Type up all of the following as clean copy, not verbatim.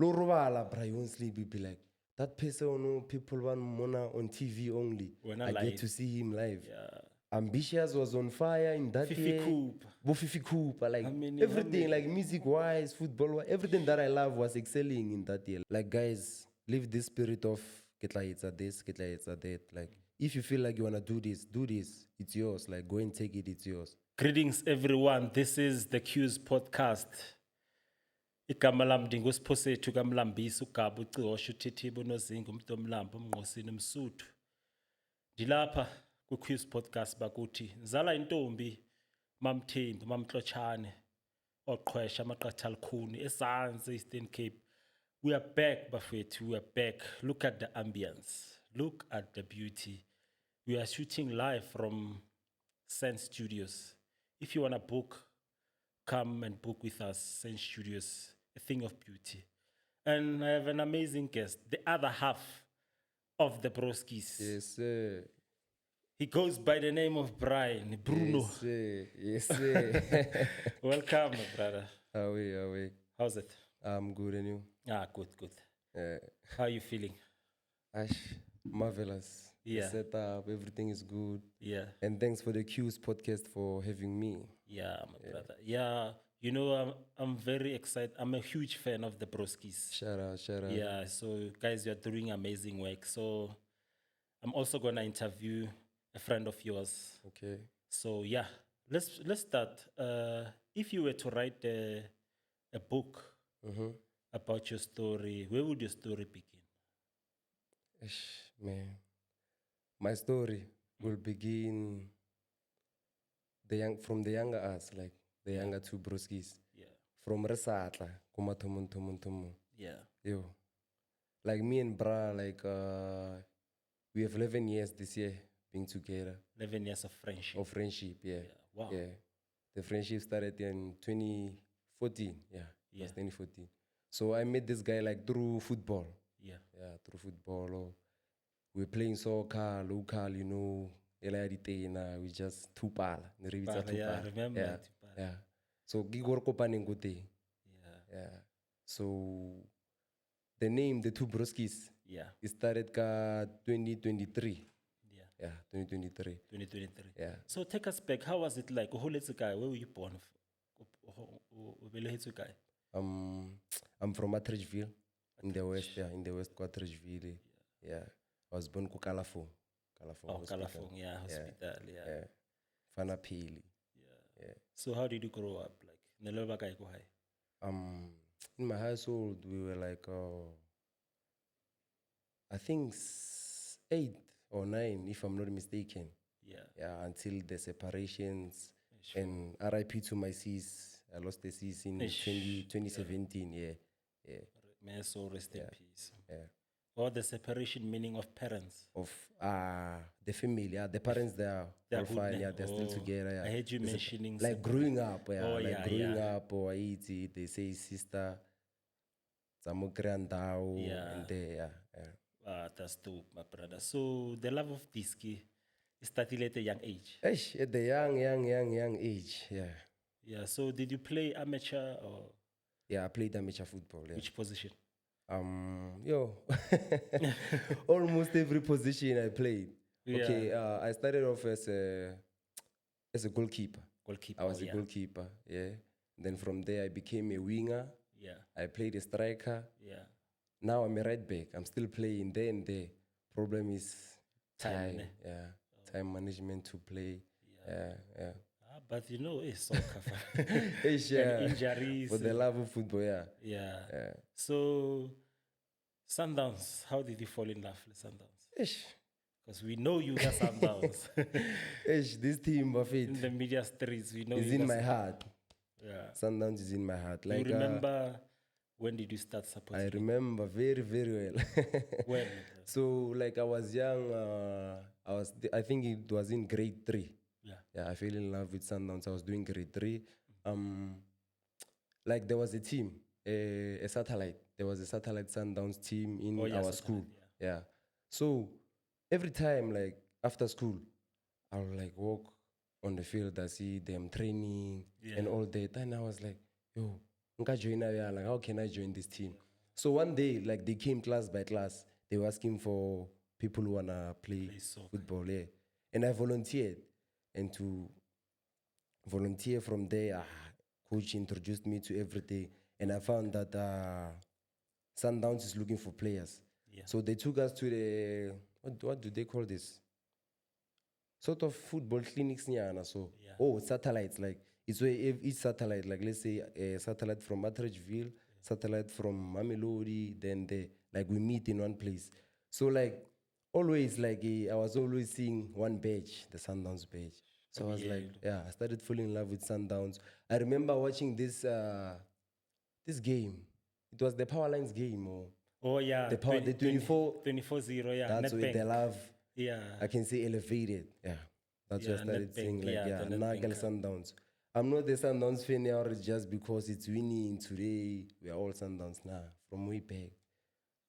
Lorubala, bra, you won't sleep. You'll be like, that person, people want Mona on TV only. I get to see him live. Yeah. Ambitious was on fire in that Fifi year. Coop. Fifi Coop, like everything, like music-wise, football-wise, everything that I love was excelling in that year. Like, guys, live this spirit of Ketla this, Ketla that. Like, if you feel like you want to do this, it's yours. Like, go and take it, it's yours. Greetings, everyone. This is the Q's podcast. Igama lam ndingusiphosethu kamlambisi ugaba ucihosha uthithiba unozinga umuntu omlambo umngosini msuthu. Ndilapha ku-Q's podcast bakuthi zala intombi mamthembu mamxotshane oqhwesha amaqatha alikhuni esansi Eastern Cape. We are back, bafethu. We are back. Look at the ambience. Look at the beauty. We are shooting live from Sense Studios. If you want to book, come and book with us. Sense Studios, a thing of beauty. And I have an amazing guest, the other half of the Broskis. Yes, sir. He goes by the name of Brian, Bruno. Yes, sir. Yes, sir. Welcome, my brother. How are you? How's it? I'm good, and you? Good. How are you feeling? Marvelous. Yeah. The setup, everything is good. Yeah. And thanks for the Q's podcast for having me. Yeah, my brother. Yeah, you know, I'm very excited. I'm a huge fan of the Broskis. Shout out. Yeah, so guys, you're doing amazing work. So I'm also gonna interview a friend of yours. Okay. So yeah, let's start. If you were to write a book about your story, where would your story begin? Man, my story will begin from the younger us, like the younger Two Broskis. Yeah. From Resatla, Kumatomun. Yeah. Yo. Like me and Bra, like we have 11 years this year being together. 11 years of friendship. Yeah. Wow. Yeah. The friendship started in 2014. Yeah. It was 2014. So I met this guy like through football. Yeah, through football. We're playing soccer, local, you know. We just tupala. Yeah, remember. Yeah. So yeah. So the name, the Two Broskis. Yeah. It started 2023. Yeah, 2023. 2023. Yeah. So take us back. How was it like? Where were you born? I'm from Atteridgeville. In the west, Atteridgeville. Yeah. I was born in Kalafong. Kalafong, yeah, hospital, yeah. Fanapili. Yeah. So how did you grow up? Like, in my household, we were like, I think 8 or 9, if I'm not mistaken. Yeah, until the separations. Sure. And RIP to my sis. I lost the sis in 2017, yeah. May soul rest in peace. Yeah. Or the separation meaning of parents? Of the family, the parents they're all fine, they're still together. Yeah. I heard you mentioning like growing up, growing up, or they say sister, some grandau, and they, that's dope, my brother. So the love of Diski started at a young age. At the young age, yeah. Yeah. So did you play amateur or? Yeah, I played amateur football. Yeah. Which position? Almost every position I played. Yeah. Okay, I started off as a goalkeeper. I was a goalkeeper, yeah. Then from there I became a winger. Yeah. I played a striker. Yeah. Now I'm a right back. I'm still playing there and there. Problem is time. Yeah. Time management to play. Yeah. But you know, it's soccer. Injuries. For the love of football, yeah. So, Sundowns, how did you fall in love with Sundowns? Because we know you got Sundowns. This team of it. In the media streets, we know it's in my heart. Yeah. Sundowns is in my heart. Like, you remember when did you start supporting? I remember very, very well. When? So, like, I was young. I think it was in grade 3. Yeah, I fell in love with Sundowns. I was doing grade 3. Like there was a team, a satellite. There was a satellite Sundowns team in our school. Yeah. So every time, like after school, I would like walk on the field. I see them training and all that. And I was like, yo, like, how can I join this team? So one day, like they came class by class, they were asking for people who wanna play soccer. football, yeah. And I volunteered, and to volunteer from there, coach introduced me to everything, and I found that Sundowns is looking for players. Yeah. So they took us to the what do they call this? Sort of football clinics nyana. So satellites, like it's where each satellite, like let's say a satellite from Atteridgeville, satellite from Mamelodi, then they like we meet in one place. So like always like I was always seeing one badge, the Sundowns badge. So I was like, I started falling in love with Sundowns. I remember watching this game. It was the Power Lines game, or the 24-0, yeah. That's where the love, yeah. I can say, elevated. Yeah, that's where I started saying like, Nagal Sundowns. I'm not the Sundowns fan now just because it's winning today. We are all Sundowns now from way back.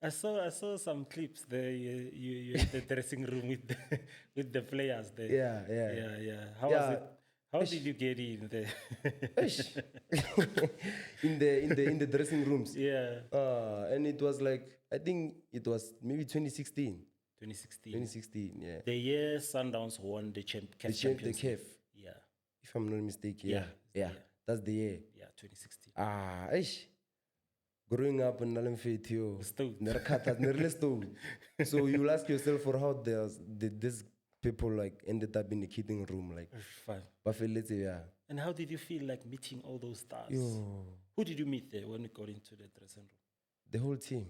I saw some clips there. You in the dressing room with the players there. Yeah. How was it? How did you get in there? in the dressing rooms. Yeah. And it was like, I think it was maybe 2016. 2016, yeah. The year Sundowns won the Champions The League. CAF. Yeah. If I'm not mistaken. Yeah. That's the year. Yeah, 2016. Growing up in Nalemfetio, so you'll ask yourself for how did this people like ended up in the kidding room, like. Fine. And how did you feel like meeting all those stars? Who did you meet there when you got into the dressing room? The whole team,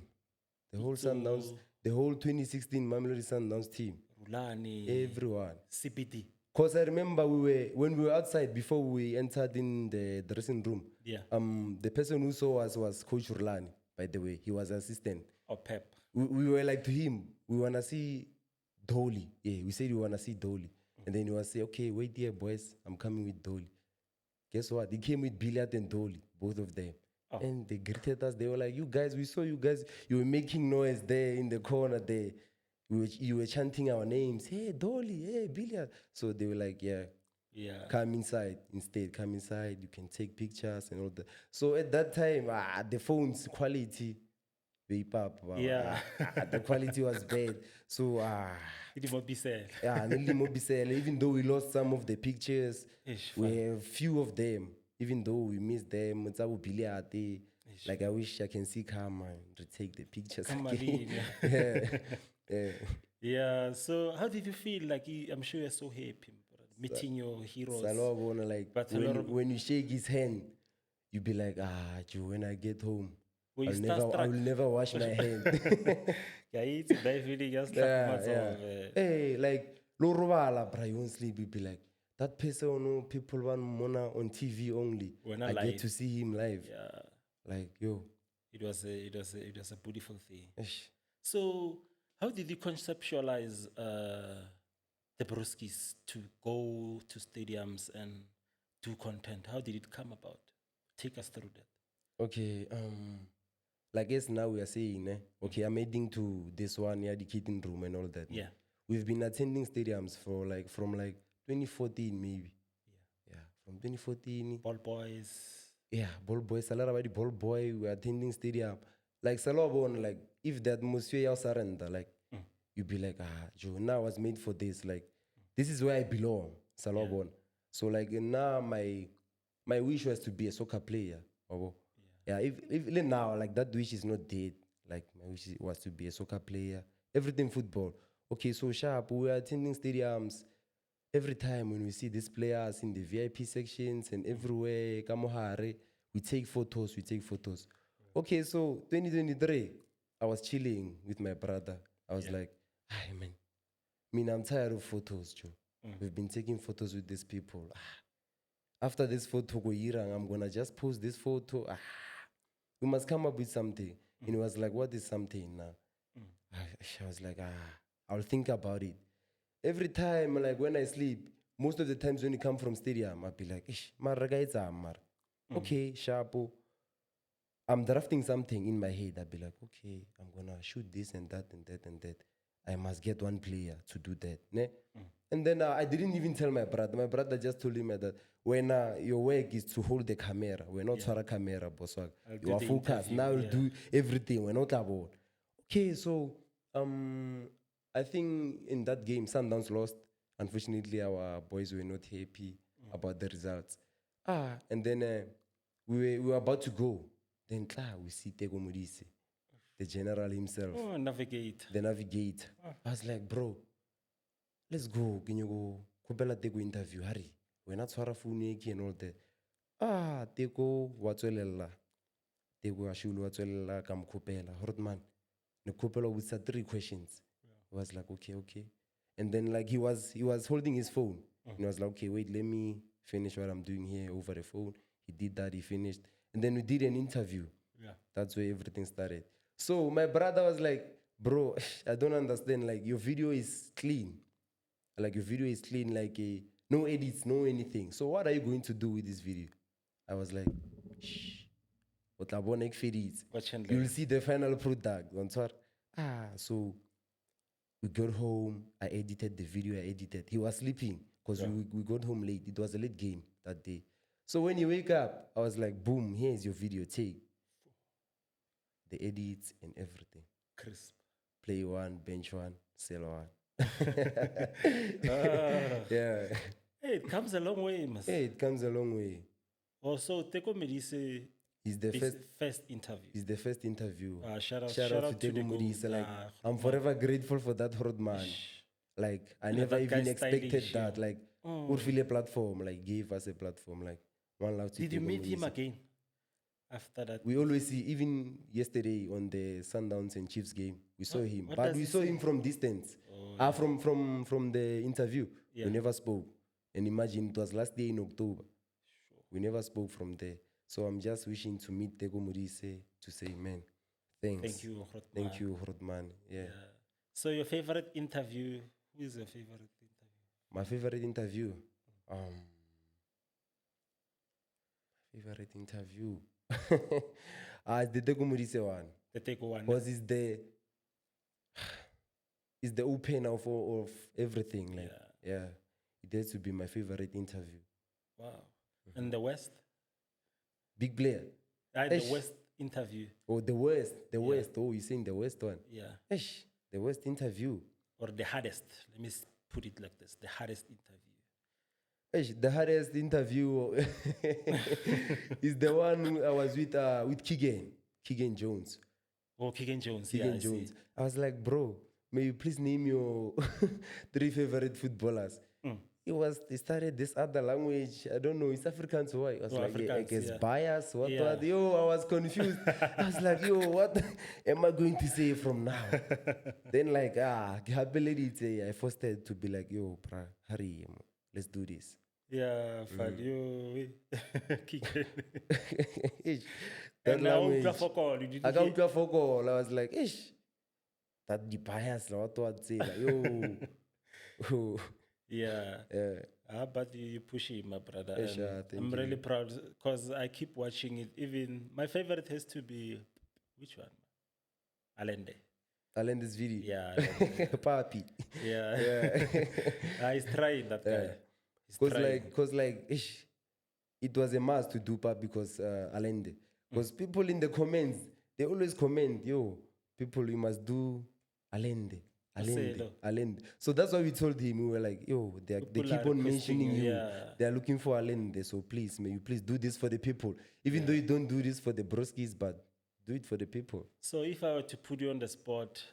the whole Sundowns, the whole 2016 Mamelodi Sundowns team. Rulani, everyone. CBD. Because I remember when we were outside before we entered in the dressing room. Yeah. The person who saw us was Coach Rulani, by the way. He was assistant. Or Pep. We were like to him, we wanna see Dolly. Yeah, we said we wanna see Dolly. And then he was say, okay, wait here, boys. I'm coming with Dolly. Guess what? He came with Billiard and Dolly, both of them. And they greeted us. They were like, you guys, we saw you guys. You were making noise there in the corner there. You were chanting our names. Hey, Dolly, hey, Billiard. So they were like, yeah, come inside instead. Come inside. You can take pictures and all that. So at that time, the phone's quality, the quality was bad. So, even though we lost some of the pictures, we have few of them. Even though we missed them, like I wish I can see Karma and retake the pictures again. Yeah. So how did you feel? Like I'm sure you're so happy meeting your heroes. But when you shake his hand, you be like, Joe, when I get home, I will never wash my hand. Hey, like Lorubala, bro, you won't sleep. You be like, that person, people want Mona on TV only. I get to see him live. Yeah. Like, yo. It was a beautiful thing. So how did you conceptualize the Broskis to go to stadiums and do content? How did it come about? Take us through that. Okay, like yes, now we are saying, okay, I'm heading to this one, the kidding room and all that. Yeah. We've been attending stadiums from 2014 maybe. Yeah, from 2014. Ball boys. Yeah, ball boys. A lot about the ball boy. We're attending stadium. Like Salobon, like if the atmosphere surrender, like you'd be like, Joe, now I was made for this. Like this is where I belong, Salobon. Yeah. So like now my wish was to be a soccer player. If now like that wish is not dead. Like my wish was to be a soccer player. Everything football. Okay, so sharp. We are attending stadiums every time when we see these players in the VIP sections and everywhere. Kamohare, we take photos. Okay, so 2023, I was chilling with my brother. I was like, man, I'm tired of photos, Joe. We've been taking photos with these people. After this photo, I'm going to just post this photo. We must come up with something. And he was like, what is something now? I was like, I'll think about it. Every time, like when I sleep, most of the times when you come from stadium, I'll be like, okay, sharpo. I'm drafting something in my head. I'll be like, okay, I'm going to shoot this and that and that and that. I must get one player to do that. Ne? And then I didn't even tell my brother. My brother just told him that when your work is to hold the camera, we're not a camera, boss. You are focused. Now you do everything. We're not about. Okay, so I think in that game, Sundowns lost. Unfortunately, our boys were not happy about the results. And then we were about to go. Then we see Teko Modise, the general himself. Oh, navigate. The navigator. I was like, bro, let's go. Can you go? Kupela Teko interview. Hurry. We're not swara phone and all that. Teko watswelela. Teko ashulu watswelela kam kupela. Hortman. Ne kupela with 3 questions. I was like, okay. And then like he was holding his phone. And he was like, okay, wait, let me finish what I'm doing here over the phone. He did that, he finished. And then we did an interview. Yeah. That's where everything started. So my brother was like, bro, I don't understand. Like your video is clean. Like no edits, no anything. So what are you going to do with this video? I was like, shh. You'll see the final product. So we got home. I edited the video. He was sleeping because we got home late. It was a late game that day. So when you wake up, I was like, boom, here's your video. Take the edits and everything. Crisp. Play 1, bench 1, sell 1. Yeah. Hey, it comes a long way, mas. Hey, it comes a long way. Also, Teko Modise He's the first interview. He's the first interview. Shout out to Teko Modise. Like, I'm forever grateful for that hard man. Like, I never even expected that. Like, Urfile platform, like, gave us a platform. Like, one love to Did you Teko meet him Modise. again after that? We always see, even yesterday on the Sundowns and Chiefs game, we saw him. what But does we he saw say? him from distance. From the interview. Yeah. We never spoke. And imagine, it was last day in October. We never spoke from there. So I'm just wishing to meet Teko Modise to say, man, thanks. Thank you, Hrotman. Thank you, Hrotman. Yeah. So your favorite interview? Who is your favorite interview? My favorite interview? It's the Teko Modise one. The Teko one. Because it's the opener of everything. Like, yeah. It has to be my favorite interview. Wow. And the West? Big player. The West interview. Oh, the West. West. Oh, you're saying the West one? Yeah. The West interview. Or the hardest. Let me put it like this. The hardest interview. The hardest interview is the one I was with Keegan Jones. Oh, Keegan Jones. Keegan Jones. I was like, bro, may you please name your 3 favorite footballers? He started this other language. I don't know. It's Afrikaans or what? I was like, I guess bias. What? Yo, I was confused. I was like, yo, what am I going to say from now? Then like, I forced it to be like, yo, bra, hurry, let's do this. Yeah, fine. You, that language. I got a phone call. I was like, that the bias. What do I say? Like, yo. Yeah. But you push him, my brother. I'm you. really proud because I keep watching it. Even my favorite has to be which one? Alende's video. Yeah. Papi. Yeah. He's trying that guy. Because it was a must to do Papi because Alende. Because people in the comments, they always comment, yo, people, you must do Alende. So that's why we told him, we were like, yo, they keep on mentioning you. They are looking for Alende. So please, may you please do this for the people. Even though you don't do this for the Broskis, but do it for the people. So if I were to put you on the spot,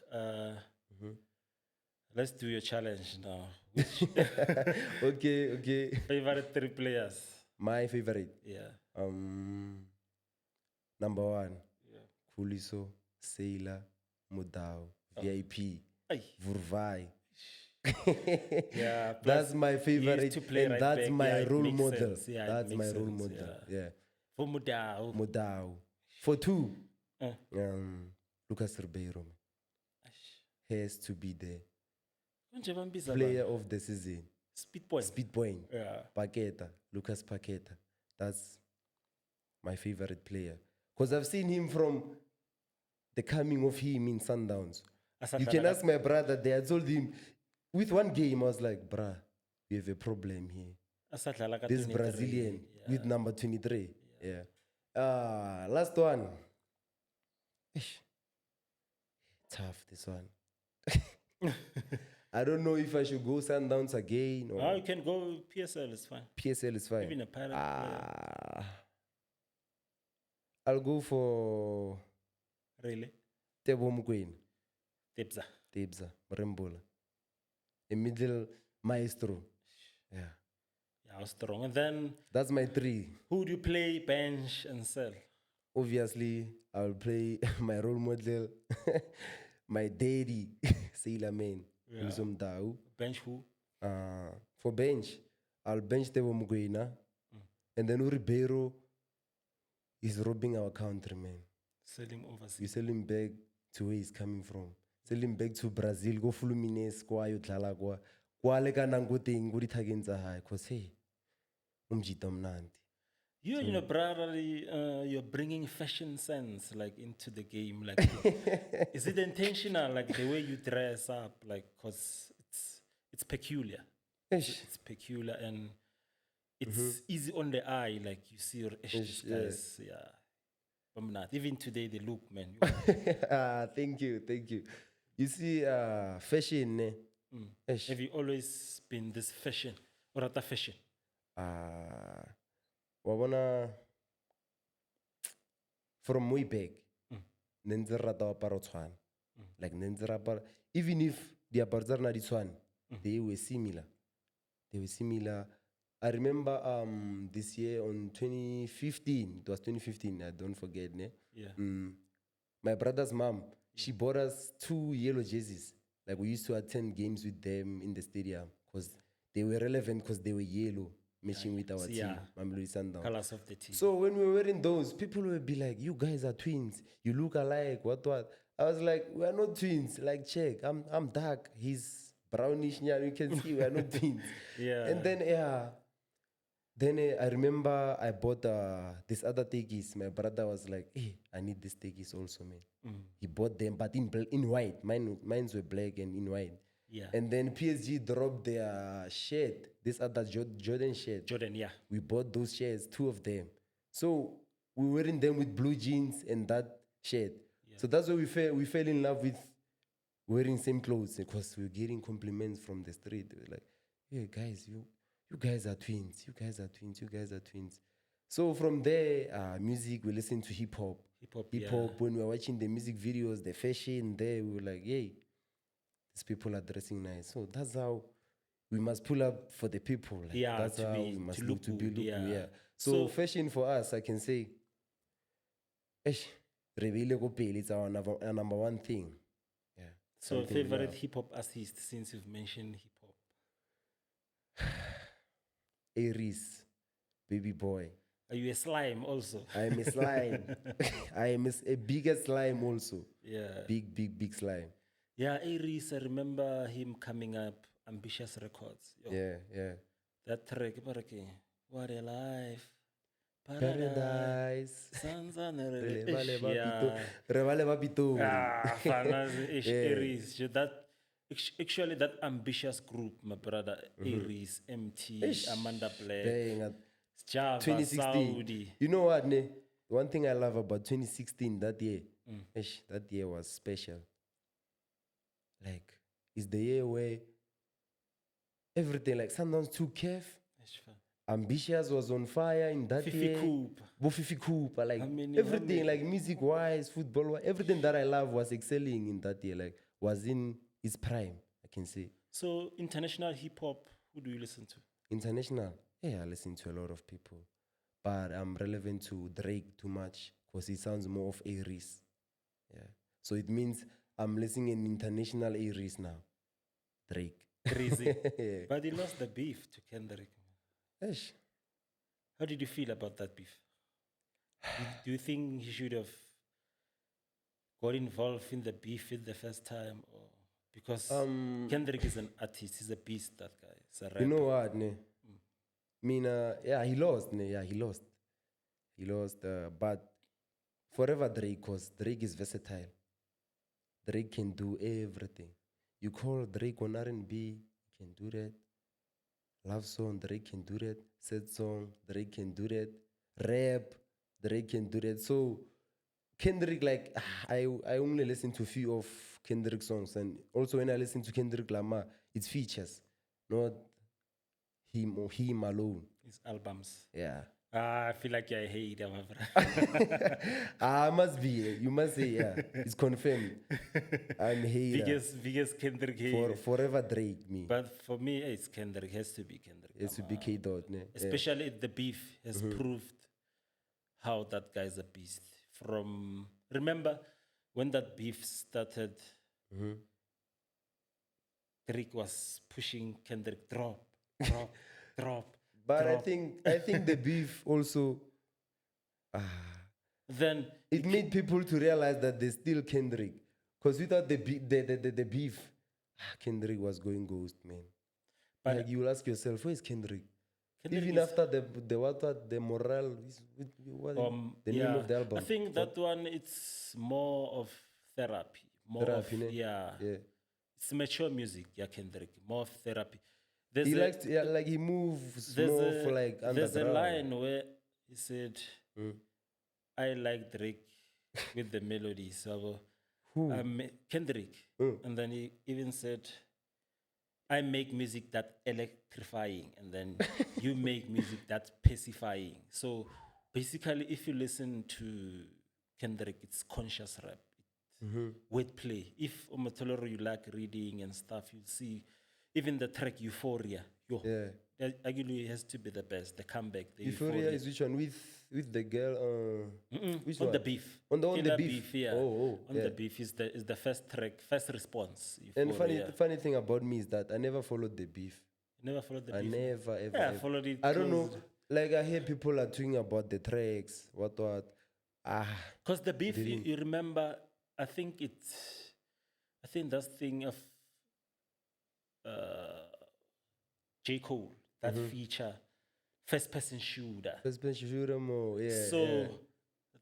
let's do your challenge now. Okay. Favorite 3 players? My favorite? Yeah. Number 1, Kuliso, Sailor, Modao, VIP. Vurvai. Yeah, that's my favorite, and that's my role model. That's my role model. Yeah. For Modao. For 2, Lucas Ribeiro has to be the player of the season. Speed point. Yeah. Paqueta. Lucas Paqueta. That's my favorite player. Because I've seen him from the coming of him in Sundowns. You can ask my brother there. I told him, with one game, I was like, bruh, we have a problem here. This Brazilian with number 23. Yeah. Last one. Ish. Tough, this one. I don't know if I should go Sundowns again or you can go PSL, it's fine. PSL is fine. Even a pirate player. I'll go for Really? Teko Mokoena. Tebza. Rembola. A middle maestro. Yeah. Yeah, strong. And then that's my 3. Who do you play, bench, and sell? Obviously, I'll play my role model, my daddy, Sailor Man. Yeah. Bench who? For bench, I'll bench Teko Mokoena. And then Ribeiro is robbing our country, man. Sell him overseas. We sell him back to where he's coming from. Sell him back to Brazil. Go Fluminense. Go ayodlala kwa. Kwa leka nangoting. Go ditagenza high. Cause hey, umjita mnandi. You and your brother, you're bringing fashion sense like into the game. Like, is it intentional? Like the way you dress up, like, cause it's peculiar. It's peculiar and it's easy on the eye. Like you see your guys, yeah. Even today they look, man. Thank you. You see, fashion. Have you always been this fashion or at fashion? Wabona from way back, nenzerata aparo tshwana. Like nenzerata, even if the aparzar na di tshwana, they were similar. I remember this year on 2015, it was 2015, I don't forget. Yeah. My brother's mom, she bought us 2 yellow jerseys. Like we used to attend games with them in the stadium because they were relevant because they were yellow, matching with our team, Mamelodi Sundowns. Colors of the team. So when we were wearing those, people would be like, you guys are twins. You look alike, what? I was like, we are not twins. Like, check, I'm dark. He's brownish. Yeah, you can see we are not twins. Yeah. And then, I remember I bought this other tekis. My brother was like, hey, I need these tekis also, man. He bought them, but in white. Mine were black and in white. Yeah. And then PSG dropped their shirt, this other Jordan shirt. Yeah. We bought those shirts, 2 of them. So we were wearing them with blue jeans and that shirt. Yeah. So that's why we fell in love with wearing same clothes because we were getting compliments from the street. They were like, hey, guys, you guys are twins. You guys are twins. So from there, music, we listened to hip hop. When we were watching the music videos, the fashion there, we were like, hey, these people are dressing nice. So that's how we must pull up for the people. Like, that's how we must look to be looking. Yeah. So fashion for us, I can say, it's our number 1 thing. Yeah. So favorite hip hop artist since you've mentioned hip hop? Aries, Baby Boy. Are you a slime also? I am a slime. I am a bigger slime also. Yeah. Big slime. Yeah, Aries, I remember him coming up, Ambitious Records. Yo. Yeah. That track, what a life. Paradise. Aries. Actually, that ambitious group, my brother, Aries, MT, Amanda Black, Java, 2016. Saudi. You know what, ne? One thing I love about 2016, that year, that year was special. Like, it's the year where everything, like Sundowns took care. Ambitious was on fire in that year. Fifi Cooper, like everything, like music-wise, football-wise, everything that I love was excelling in that year, like was in its prime, I can say. So international hip-hop, who do you listen to? International? Yeah, I listen to a lot of people. But I'm relevant to Drake too much because he sounds more of Aries. Yeah. So it means I'm listening in international Aries now. Drake. Crazy. Yeah. But he lost the beef to Kendrick. Esh. How did you feel about that beef? Do you think he should have got involved in the beef in the first time? Or because Kendrick is an artist, he's a beast, that guy. He's a rapper. You know what, ne? He lost, ne? Yeah, he lost. He lost, but forever Drake, because Drake is versatile. Drake can do everything. You call Drake on R&B, he can do that. Love song, Drake can do that. Sad song, Drake can do that. Rap, Drake can do that. So Kendrick, like I only listen to a few of Kendrick songs, and also when I listen to Kendrick Lamar, it's features, not him or him alone. His albums. Yeah. I feel like I hate him. My friend. Must be. You must say, yeah. It's confirmed. I'm hater. biggest Kendrick hater. Forever Drake, me. But for me, it's Kendrick. Has to be Kendrick. It should be K Dot, ne? Especially the beef has proved how that guy's a beast. From remember when that beef started, Drake was pushing Kendrick drop. But drop. I think the beef also Then it made people to realize that there's still Kendrick. Because without the beef, Kendrick was going ghost, man. But like you will ask yourself, where is Kendrick? Kendrick Even after the morale, the name of the album. I think that one it's more of therapy. Therapy, ne? Yeah. It's mature music, yeah, Kendrick. More of therapy. He likes to, like he moves more for like underground. There's a line where he said, I like Drake with the melody. So Kendrick. And then he even said, I make music that's electrifying, and then you make music that's pacifying. So basically, if you listen to Kendrick, it's conscious rap, wordplay. If Omatoloro you like reading and stuff, you'll see even the track Euphoria. That arguably has to be the best. The comeback. The Euphoria is which one? With the girl? Which on one? the beef. On the beef. Yeah. On the beef is the first track, first response. Euphoria. And funny thing about me is that I never followed the beef. You never followed the beef? I never ever. Yeah, I followed it. I don't know. Like I hear people are talking about the tracks. What? Because the beef, you remember? I think that's thing of J. Cole, that feature, first person shooter. First person shooter more, yeah. So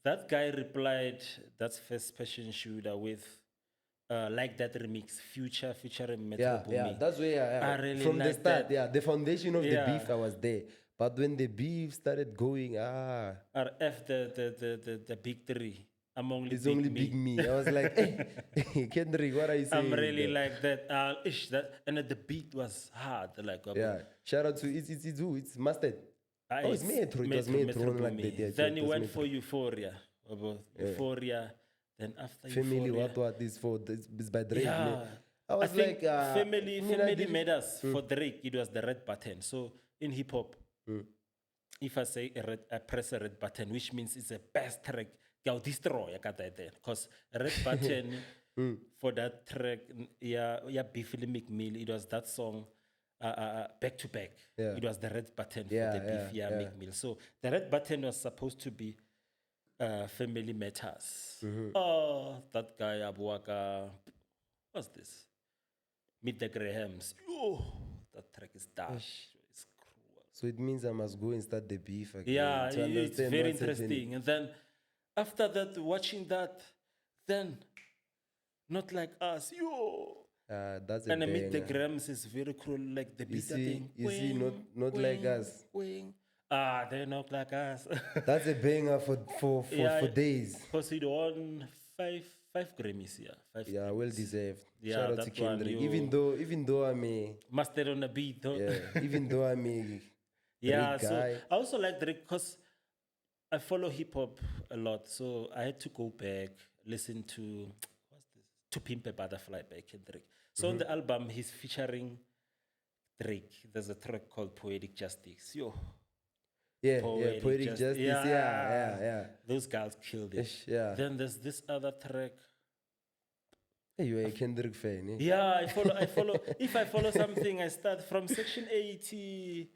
that guy replied, that's first person shooter with like that remix, Future featuring Metro Boomin. Yeah, that's where I really from like the start, that. the foundation of the beef, I was there. But when the beef started going, RF, the big three. I'm only it's big only me. big me. I was like, hey, Kendrick, what are you saying? I'm really like that. And the beat was hard. Like, shout out to it's Mustard. It's Metro. It was Metro like that. Yeah, then he went for Euphoria. Euphoria. Then after Family, Euphoria, what is for? This by Drake. Yeah. I was think like, Family made us. For Drake, it was the red button. So in hip hop, if I say I press a red button, which means it's the best track. I'll destroy because red button for that track, Beefy McMill, it was that song back to back. It was the red button for the Beefy McMill. So the red button was supposed to be Family Matters. Oh, that guy Abuaka, what's this? Meet the Grahams. Oh, that track is dark. It's cruel. So it means I must go and start the beef again. Yeah, it's very interesting. Happening. And then after that, watching that, then not like us, that's a and I meet the Grams is very cruel, like the beat thing. You see, not like us. They're not like us. That's a banger for days. Because he won five Grammys, well deserved. Yeah, shout out to Kendrick. Even though I'm a master on the beat, though. Even though I'm a guy. So I also like Drake because I follow hip hop a lot, so I had to go back, listen to To Pimp a Butterfly by Kendrick. So on the album, he's featuring Drake. There's a track called Poetic Justice. Poetic Justice. Yeah. Those guys killed it. Yeah. Then there's this other track. Hey, you're a Kendrick fan, eh? Yeah, I follow. If I follow something, I start from Section 80.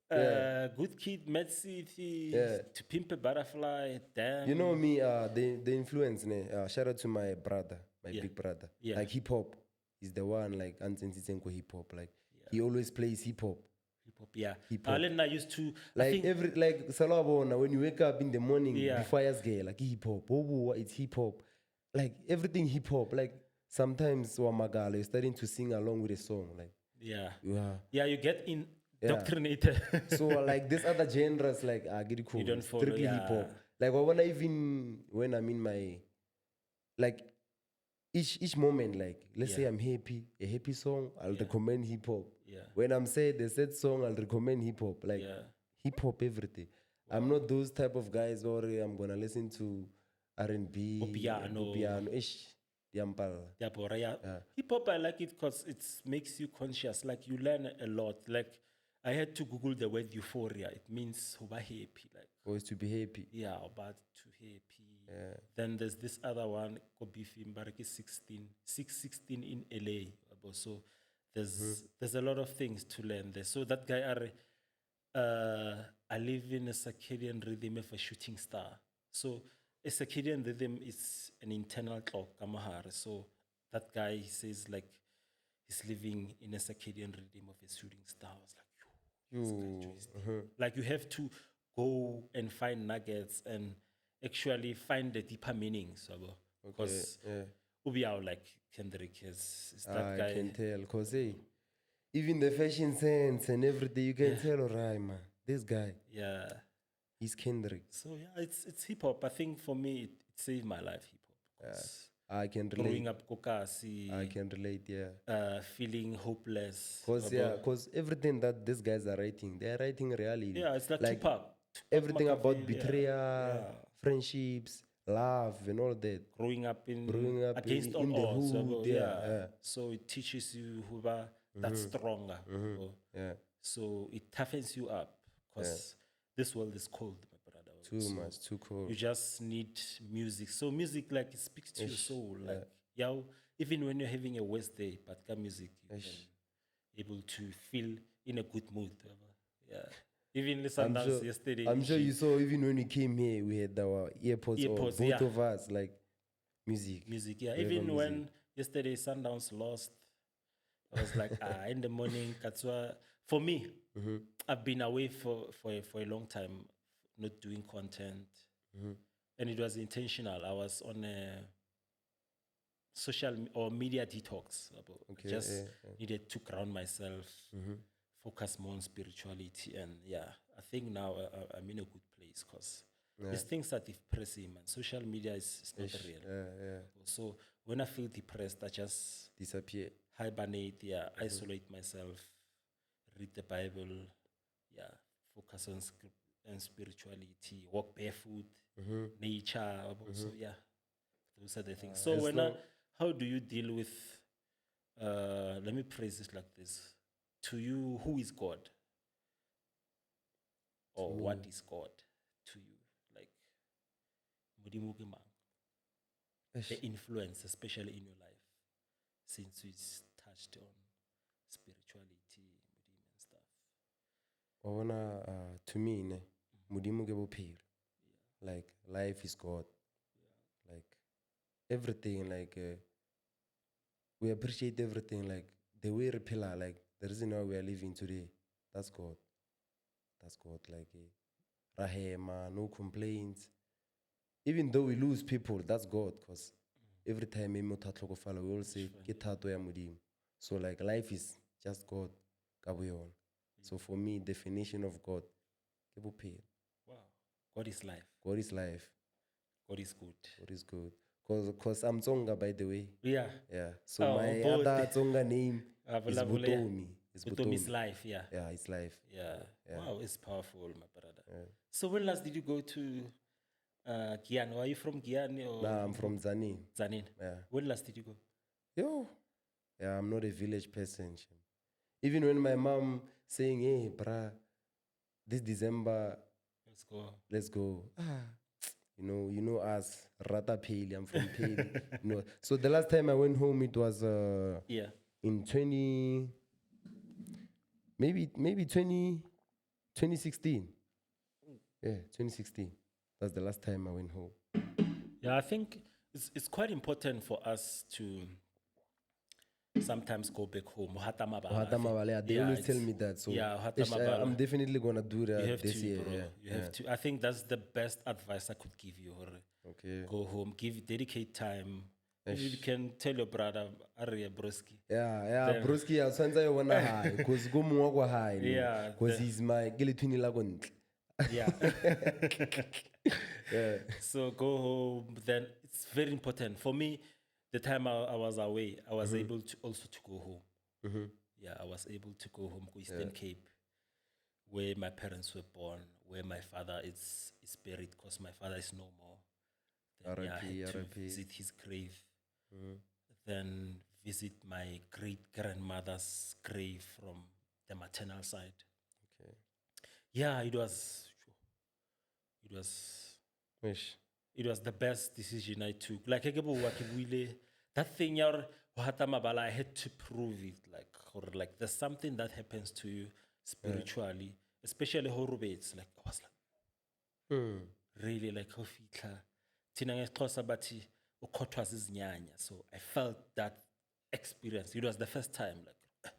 Good Kid, Mad City, To Pimp a Butterfly, damn. You know me, the influence, shout out to my brother, big brother. Yeah. Like hip hop is the one, like Anton Sitsenko hip hop. Like he always plays hip hop. Hip hop. Alena used to like Salabona, when you wake up in the morning before like hip hop. It's hip hop. Like everything hip hop. Like sometimes Wamagala, you're starting to sing along with a song. Like, Yeah. yeah. You get indoctrinated. So like these other genres, like I get it cool. don't follow, Strictly yeah. hip hop. Like when I'm in my like each moment, like let's say I'm happy, a happy song, I'll recommend hip hop. Yeah. When I'm sad, a sad song, I'll recommend hip hop. Like hip hop everything. I'm not those type of guys or I'm gonna listen to R&B, piano, ish, diampal. Yeah. Hip hop, I like it because it makes you conscious. Like you learn a lot. Like I had to Google the word euphoria. It means hoba happy. Like Always to be happy. yeah, about to happy. Then there's this other one, Kobi Mbaraki 616 in LA. So there's a lot of things to learn there. So that guy, I live in a circadian rhythm of a shooting star. So a circadian rhythm is an internal clock, Kamahara. So that guy says like he's living in a circadian rhythm of a shooting star. I was like, like you have to go and find nuggets and actually find the deeper meanings. Because Ubiao like Kendrick is that guy. I can tell, cause hey, even the fashion sense and everything, you can tell, alright, man, this guy, he's Kendrick. So yeah, it's hip hop. I think for me, it saved my life. Hip hop. I can relate. Growing up, Kokasi. I can relate, feeling hopeless. Cause everything that these guys are writing, they're writing reality. Yeah, it's like Tupac. Everything about betrayal, friendships, love, and all that. Growing up against in the all odds. hood, So it teaches you who that's stronger. So it toughens you up because this world is cold, my brother. Too much, too cold. You just need music. So music, like, it speaks to your soul. Like, even when you're having a worst day, but got music, you can able to feel in a good mood. Yeah. Even the Sundowns yesterday. I'm sure you saw, even when we came here, we had our earpods both of us, like music. Music, yeah. Even when yesterday Sundowns lost, I was like, in the morning, Katsua. For me, I've been away for a long time, not doing content. And it was intentional. I was on a social or media detox. Needed to ground myself, focus more on spirituality. And I think now I'm in a good place because these things are depressing, man. Social media is not real. So when I feel depressed, I just disappear, hibernate, isolate myself, read the Bible, focus on spirituality, walk barefoot, nature. So those are the things. So how do you deal with? Let me phrase this like this: to you, who is God, or what is God to you? Like, Modimo ke mang? The influence, especially in your life, since we touched on spirituality and stuff. To me, Modimo ke bophelo. Like, life is God. Like, everything, like, we appreciate everything, like, the way we pillar, like, the reason why we are living today, that's God. That's God, like, Rahema, no complaints. Even though we lose people, that's God, because every time we all say, so, like, life is just God. So, for me, definition of God, wow, God is life. God is life. God is good. God is good. Because I'm Tsonga, by the way. Yeah. So my other Tsonga name is Butomi. Butomi is life, Yeah, it's life. Yeah. Wow, it's powerful, my brother. So when last did you go to Guyana? Are you from Guyana? Nah, I'm from Zanin. Zanin. Yeah. When last did you go? Yeah, I'm not a village person. Even when my mom saying, hey, brah, this December, let's go. You know us, Rata Peli, I'm from Peli. So the last time I went home, it was in 2016. Yeah, 2016. That's the last time I went home. Yeah, I think it's quite important for us to sometimes go back home. They always tell me that. So I'm definitely gonna do that this year. Bro. You have to. I think that's the best advice I could give you. Okay. Go home, dedicate time, If you can tell your brother, Ari Broski. Yeah, broski ya tshwantsa yo bona high because go mongwa kwa high Yeah, because he's my ke le twini la go ntle. Yeah. So go home. Then it's very important for me. The time I was away, I was able to also to go home. Yeah, I was able to go home to Eastern Cape, where my parents were born, where my father is buried, because my father is no more. Then, I had to visit his grave. Then visit my great grandmother's grave from the maternal side. Okay. Yeah, it was Wish. it was the best decision I took. Like that thing I had to prove it. Like there's something that happens to you spiritually, especially horobets. Like I was like really like how fitla. Tina ngesixhosa bathi ukhothwa zizinyanya. So I felt that experience. It was the first time. Like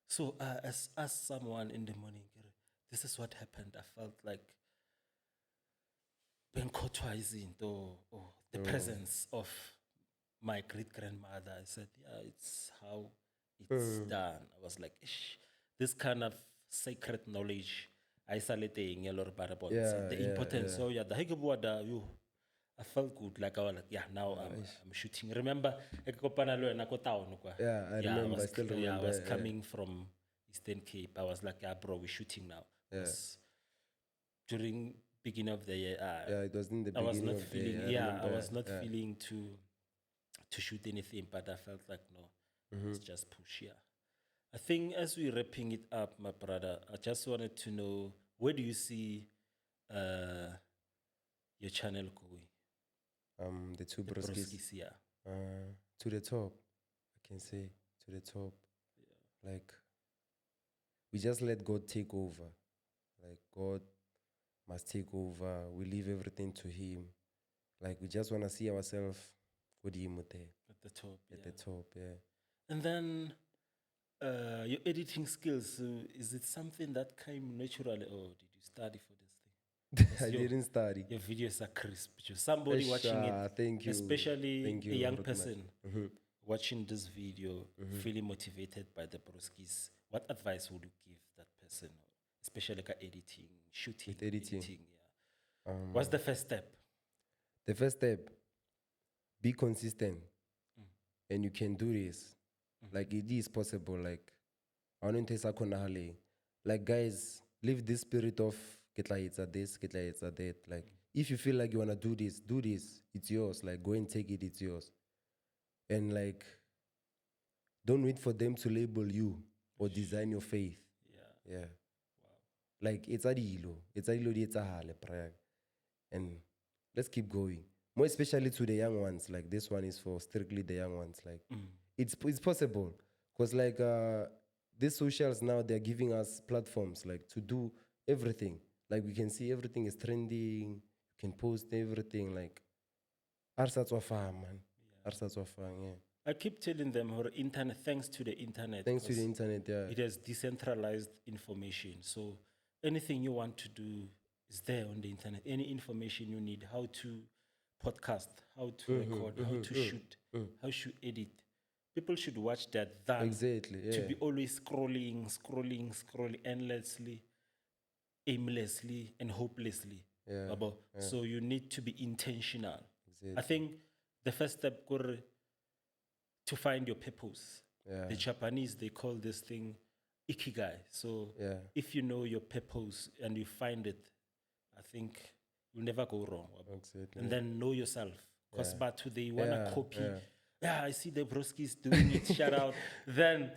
so as someone in the morning, this is what happened. I felt like the presence of my great grandmother. I said, yeah, it's how it's done. I was like, ish, this kind of sacred knowledge. I the importance. So yeah, I felt good. Like I was like, yeah, now I'm shooting. Remember, I remember. I still remember. Yeah, I was coming from Eastern Cape. I was like, yeah, bro, we're shooting now. During beginning of the year, it was in the beginning I was not of feeling. the year. I was not feeling to shoot anything, but I felt like no, let's just push. Yeah, I think as we're wrapping it up, my brother, I just wanted to know, where do you see your channel going? The Two Broskis. Yeah. To the top, I can say to the top. Like we just let God take over. Like God must take over. We leave everything to Him. Like we just want to see ourselves at the top. At the top, yeah. And then your editing skills, is it something that came naturally, or did you study for this thing? I didn't study. Your videos are crisp. Somebody watching it, thank you. Especially a young person watching this video, feeling motivated by the Broskis. What advice would you give that person, especially like editing, shooting, editing? Yeah. What's the first step? The first step, be consistent, and you can do this. Like it is possible. Like I don't think like guys, live this spirit of this, that. Like if you feel like you wanna do this, it's yours. Like go and take it, it's yours. And like don't wait for them to label you or design your faith. Yeah. Wow. Like it's a dilo, and let's keep going. More especially to the young ones. Like this one is for strictly the young ones. Like it's possible, because like these socials now, they're giving us platforms like to do everything. Like we can see everything is trending. You can post everything. Like arsats wa fun, man. Arsats wa fun, yeah. I keep telling them, internet, thanks to the internet. Thanks to the internet, yeah. It has decentralized information. So anything you want to do is there on the internet. Any information you need, how to podcast, how to record, how to shoot, how to edit. People should watch that than to be always scrolling endlessly, aimlessly, and hopelessly. Yeah. So you need to be intentional. Exactly. I think the first step to find your purpose. Yeah. The Japanese, they call this thing ikigai. So if you know your purpose and you find it, I think you'll never go wrong. Exactly. And then know yourself. Because but they want to copy. Yeah, I see the Broskis doing it, shout out. Then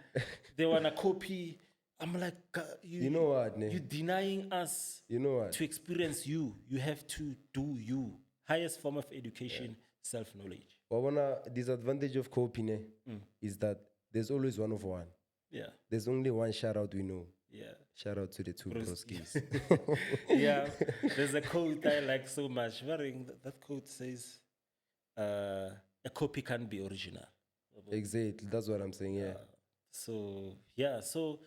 they want to copy. I'm like, you know what? You're denying us to experience you. You have to do you. Highest form of education, self-knowledge. One disadvantage of copying is that there's always one of one. Yeah. There's only one shout out we know. Yeah. Shout out to the Two Broskis. Yeah. There's a quote I like so much. That quote says, a copy can't be original. Exactly. That's what I'm saying, yeah. So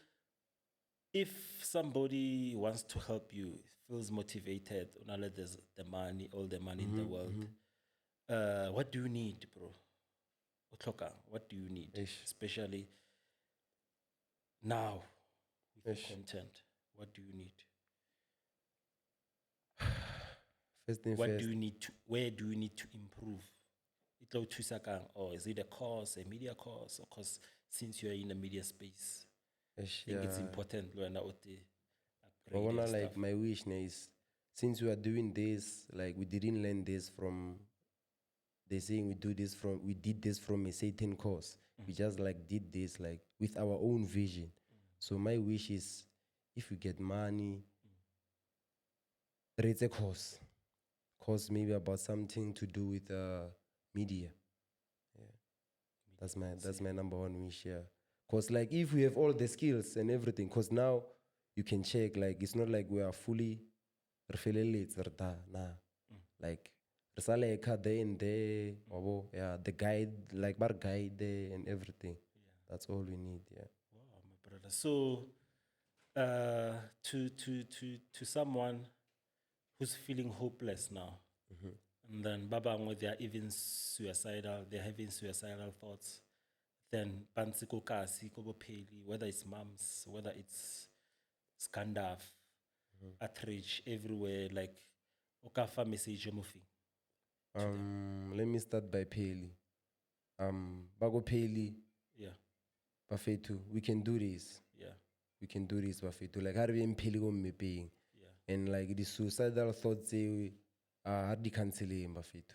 if somebody wants to help you, feels motivated, there's the money, all the money in the world, what do you need, bro? Utlhoka, what do you need? Eish. Especially now with Eish. the content. What do you need? First thing What first. do you need to, where do you need to improve? Itlo thusa kang, or is it a course, a media course? Of course, since you are in the media space, Eish, I think it's yeah. important to upgrade But one and like stuff. my wish now is, since we are doing this, like we didn't learn this from, they saying we did this from a certain course. We just like did this like with our own vision. So my wish is, if we get money, it's a course maybe about something to do with media. Yeah, that's my number one wish. Yeah, cause like if we have all the skills and everything, cause now you can check, like it's not like we are fully nah. Like Resaleka there and there, yeah, the guide, like bar guide there and everything. That's all we need. Yeah. Wow, my brother. So, to someone who's feeling hopeless now, and then babangwe, they are even suicidal. They're having suicidal thoughts. Then pansiko kasi kobo peli, whether it's mums, whether it's Scandaf, Atridge, everywhere, like okafa message moving. Let me start by Peli. Bago Peli, Yeah, Bafetu, we can do this. yeah, We can do this, Bafetu. Like, how do we Peli go me paying? yeah. And like the suicidal thoughts, hardy canceling, Bafetu.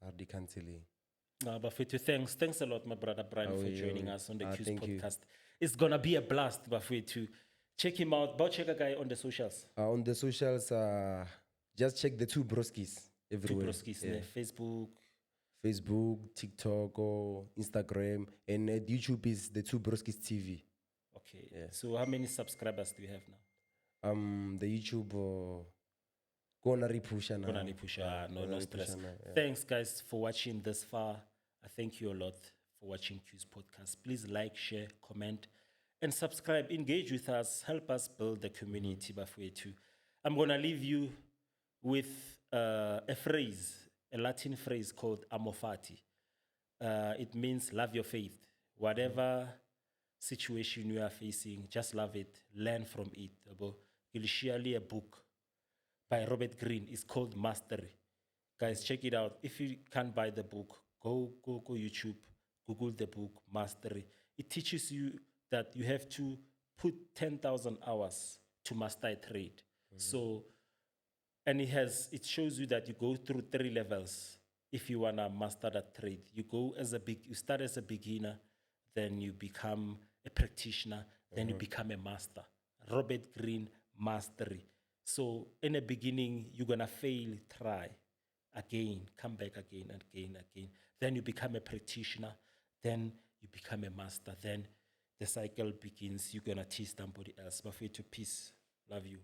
Hardy canceling. No, Bafetu, thanks a lot, my brother Brian, for joining us on the Q's thank you. podcast. It's gonna be a blast, Bafetu. Check him out. But check a guy on the socials. On the socials, just check the Two Broskis Two everywhere. Broskis, Facebook, TikTok, or Instagram, and YouTube is the Two Broskis TV. Okay. Yeah. So how many subscribers do you have now? The YouTube gonna repusha now. Gonna push. No stress. Yeah. Thanks, guys, for watching this far. I thank you a lot for watching Q's podcast. Please like, share, comment, and subscribe. Engage with us. Help us build the community. Bafwetu. I'm gonna leave you with a phrase, a Latin phrase called amofati. It means love your faith. Whatever situation you are facing, just love it. Learn from it. You'll surely a book by Robert Greene. It's called Mastery. Guys, check it out. If you can't buy the book, go YouTube, Google the book Mastery. It teaches you that you have to put 10,000 hours to master a trade. So, and it shows you that you go through 3 levels if you wanna master that trade. You start as a beginner, then you become a practitioner, then you become a master. Robert Greene Mastery. So in the beginning, you're gonna fail, try again, come back again and again. Then you become a practitioner, then you become a master, then the cycle begins. You're gonna teach somebody else. But for you to peace. Love you.